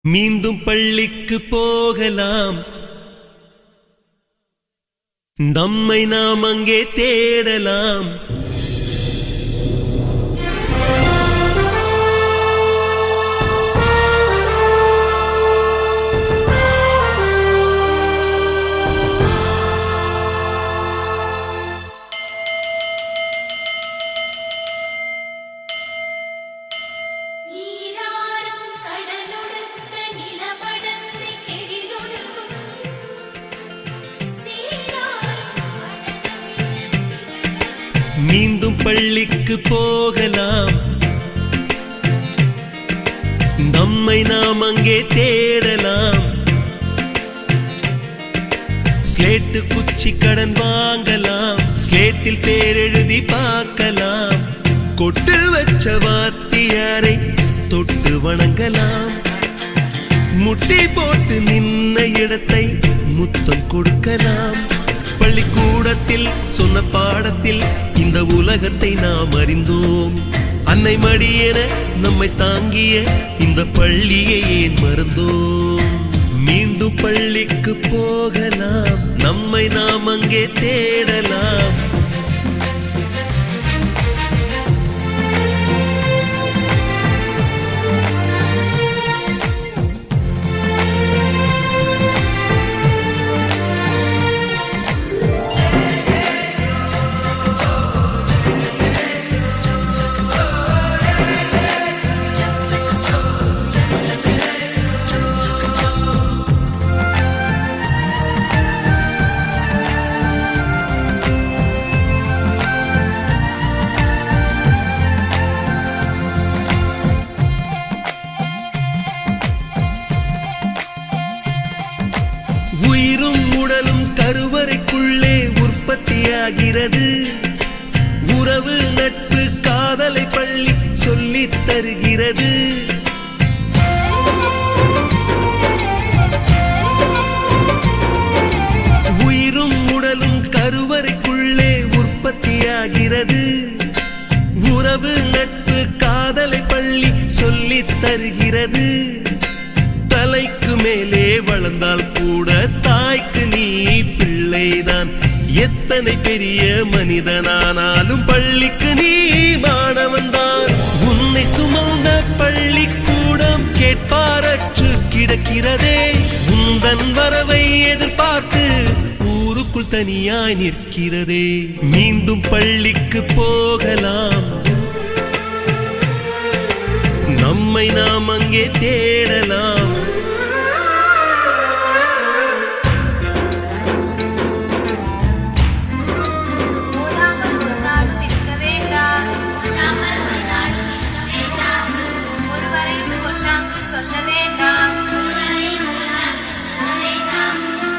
மீண்டும் பள்ளிக்கு போகலாம், நம்மை நாம் அங்கே தேடலாம். மீண்டும் பள்ளிக்கு போகலாம், நம்மை நாம் அங்கே தேடலாம். ஸ்லேட்டு குச்சி கடன் வாங்கலாம், ஸ்லேட்டில் பேரெழுதி பார்க்கலாம். கொட்டு வச்ச வாத்தியாரை தொட்டு வணங்கலாம். முட்டி போட்டு நின்ன இடத்தை முத்தம் கொடுக்கலாம். பள்ளிக்கூடத்தில் சொன்ன பாடத்தில் இந்த உலகத்தை நாம் அறிந்தோம். அன்னை மடியென நம்மை தாங்கிய இந்த பள்ளியை ஏன் மறந்தோம்? மீண்டும் பள்ளிக்கு போகலாம், நம்மை நாம் அங்கே தேடலாம். உயிரும் உடலும் கருவறைக்குள்ளே உற்பத்தியாகிறது. உறவு நட்பு காதலை பள்ளி சொல்லித் தருகிறது. உயிரும் உடலும் கருவறைக்குள்ளே உற்பத்தியாகிறது. உறவு நட்பு காதலை பள்ளி சொல்லித் தருகிறது. தலைக்கு மேலே வளர்ந்தால் கூட தாய்க்கு நீ பிள்ளைதான். எத்தனை பெரிய மனிதனானாலும் பள்ளிக்கு நீ மாணவன்தான். உன்னை சுமந்த பள்ளிக்கூடம் கேட்பாரற்று கிடக்கிறதே. உந்தன் வரவை எதிர்பார்த்து ஊருக்குள் தனியாய் நிற்கிறதே. மீண்டும் பள்ளிக்கு போகலாம், நம்மை நாம் அங்கே தேடலாம். சொல்ல வேண்டாம்,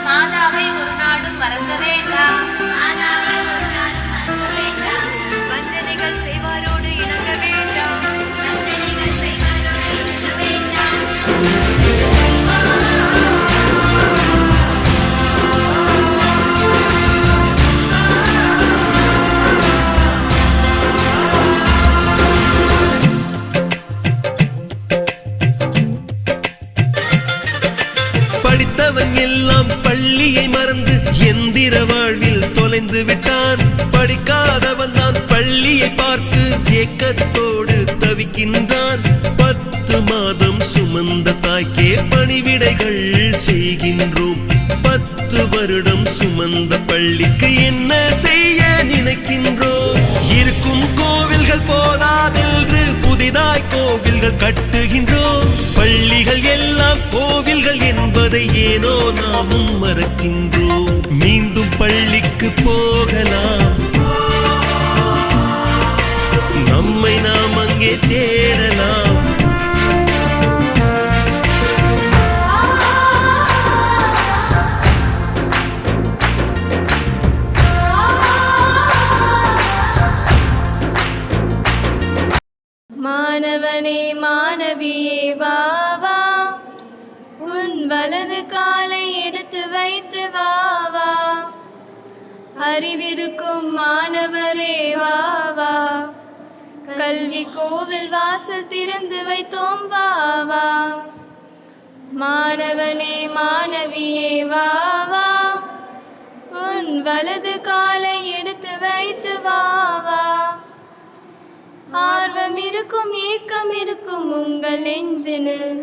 மாதாவை ஒரு நாளும் மறக்க வேண்டாம். வஞ்சனைகள் செய்வாரோடு இணங்க வேண்டாம். படித்தவன் எல்லாம் பள்ளியை மறந்து எந்திர வாழ்வில் தொலைந்து விட்டான். படிக்காதவன் தான் பள்ளியை பார்த்து ஏக்கத்தோடு தவிக்கின்றான். 10 மாதம் சுமந்த தாய்க்கே பணிவிடைகள் செய்கின்றோம். 10 வருடம் சுமந்த பள்ளிக்கு என்ன செய்ய நினைக்கின்றோம்? இருக்கும் கோவில்கள் போதாதென்று புதிதாய் கோவில்கள் கட்டுகின்றோம். பள்ளிகள் எல்லாம் கோவில்கள் என்பதை ஏனோ நாமும் மறக்கின்றோம். மீண்டும் பள்ளிக்கு போகலாம், நம்மை நாம் அங்கே தேடலாம். மாணவனே மாணவியே வா வா, உன் வலது காலை எடுத்து வைத்து வா வா. அறிவிருக்கும் மாணவரே வா வா, கல்வி கோவில் வாசல் திறந்து வைத்தோம் வா வா. மாணவனே மாணவியே வா வா, உன் வலது காலை எடுத்து வைத்து வா வா. ஆர்வம் இருக்கும் ஏக்கம் இருக்கும் உங்கள் நெஞ்சினில்,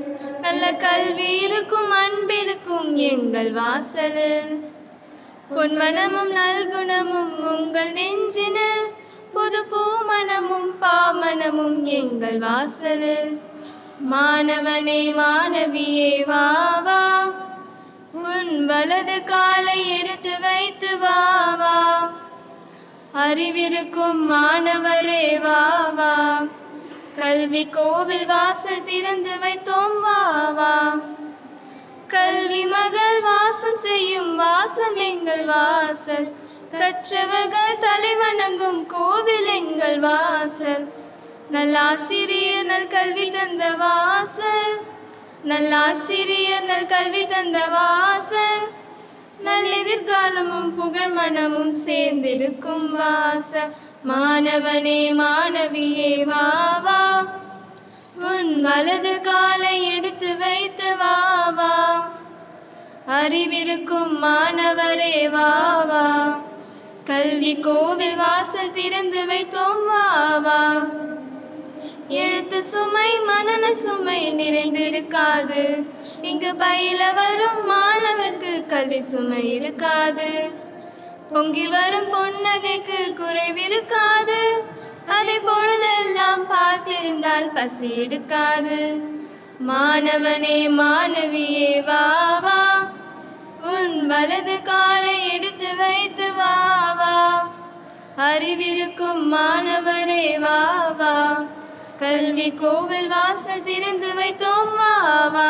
நல்ல கல்வி இருக்கும் அன்பிருக்கும் எங்கள் வாசலில். பொன்மனமும் நல்குணமும் உங்கள் நெஞ்சினில், புது பூமணமும் பாமணமும் எங்கள் வாசலில். மாணவனே மாணவியே வா வா, உன் வலது காலை எடுத்து வைத்து வா வா. அறிவிருக்கும் மாணவரே வா வா, கல்வி கோவில் வாசல் திறந்து வைத்தோம் வா வா. கல்வி மகள் வாசம் செய்யும் வாசம் எங்கள் வாசல், கற்றவர்கள் தலைவணங்கும் கோவில் எங்கள் வாசல். நல்லாசிரியர் நல் கல்வி தந்த வாசல், நல்லாசிரியர் நல் கல்வி தந்த வாசல். நல் எதிர்காலமும் புகழ் மனமும் சேர்ந்திருக்கும் வாசல். மாணவனே மாணவியே வா வா, உன் வலது காலை எடுத்து வைத்து வா வா. அறிவிருக்கும் மாணவரே வா வா, கல்வி கோவில் வாசல் திறந்து வைத்தோம் வா வா. எழுத்து சுமை மனன சுமை நிறைந்திருக்காது, இங்கு பயில வரும் மாணவர்க்கு கல்வி சுமை இருக்காது. பொங்கி வரும் பொன்னகைக்கு குறைவிருக்காது, அதை பொழுதெல்லாம் பார்த்திருந்தால் பசி எடுக்காது. மாணவனே மாணவியே வா வா, உன் வலது காலை எடுத்து வைத்து வா வா. அறிவிருக்கும் மாணவரே வா வா, கல்வி கோவில் வாசல் திறந்து வைத்தோம் வா வா.